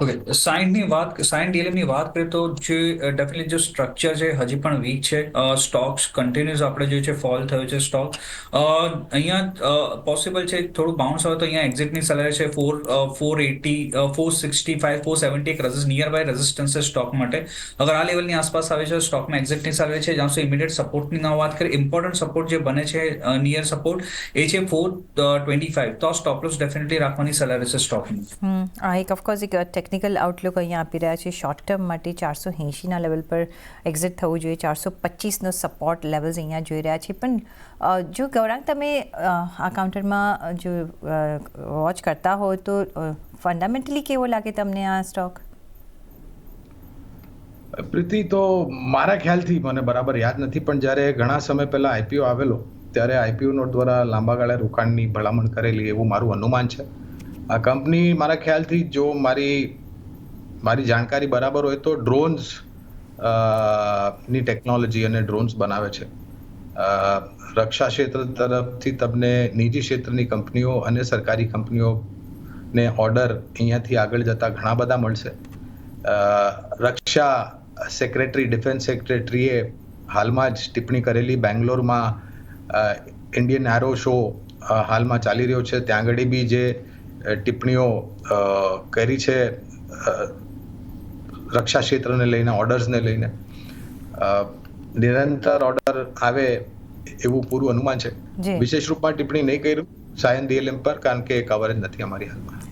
Okay, sign ડીએલએમની વાત કરીએ તો જે ડેફિનેટલી જે સ્ટ્રક્ચર છે હજી પણ વીક છે. સ્ટોક્સ કન્ટિન્યુઅસ આપણે જોઈએ છે ફોલ થયો છે સ્ટોક. અહીંયા પોસિબલ છે થોડું બાઉન્સ આવે તો અહીંયા એક્ઝિટની સલાહ છે 480, 465, 470 એક નિયર બાય રેઝિસ્ટન્સ છે સ્ટોક માટે. અગર આ લેવલની આસપાસ આવે છે સ્ટોકમાં એક્ઝિટની સલાહ છે. જ્યાં સુધી ઇમિડિયેટ સપોર્ટની વાત કરીએ, ઇમ્પોર્ટન્ટ સપોર્ટ જે બને છે નિયર સપોર્ટ એ છે 425. તો આ સ્ટોપ લોસ ડેફિનેટલી રાખવાની સલાહ રહેશે સ્ટોકની. એક ઓફકોર્સ એક ટેકનિકલ આઉટલુક અહીંયા આપી રહ્યા છે શોર્ટ ટર્મ માટે 480ના લેવલ પર એક્ઝિટ થવું જોઈએ. 425નો સપોર્ટ લેવલ્સ અહીંયા જોઈ રહ્યા છે. પણ જો ગૌરાંગ તમે આ કાઉન્ટરમાં જો વોચ કરતા હો તો ફંડામેન્ટલી કેવો લાગે તમને આ સ્ટોક? પ્રીતિ, તો મારા ખ્યાલથી મને બરાબર યાદ નથી, પણ જ્યારે ઘણા સમય પહેલા આઈપીઓ આવેલો ત્યારે આઈપીઓ નોટ દ્વારા લાંબા ગાળે રોકાણની ભલામણ કરેલી એવું મારું અનુમાન છે. આ કંપની મારા ખ્યાલથી જો મારી જાણકારી બરાબર હોય તો ડ્રોન્સ ની ટેકનોલોજી અને ડ્રોન્સ બનાવે છે. રક્ષા ક્ષેત્ર તરફથી તમને નિજી ક્ષેત્રની કંપનીઓ અને સરકારી કંપનીઓને ઓર્ડર અહીંયાથી આગળ જતા ઘણા બધા મળશે. રક્ષા સેક્રેટરી, ડિફેન્સ સેક્રેટરીએ હાલમાં જ ટિપ્પણી કરેલી. બેંગ્લોરમાં ઇન્ડિયન એરો શો હાલમાં ચાલી રહ્યો છે, ત્યાં આગળ બી જે ટિપ્પણીઓ કરી છે રક્ષા ક્ષેત્રને લઈને, ઓર્ડર્સને લઈને, નિરંતર ઓર્ડર આવે એવું પૂરું અનુમાન છે. વિશેષ રૂપમાં ટિપ્પણી નહીં કર્યું સાયન ડીએલએમ પર, કારણ કે કવરેજ નથી અમારી હાલમાં.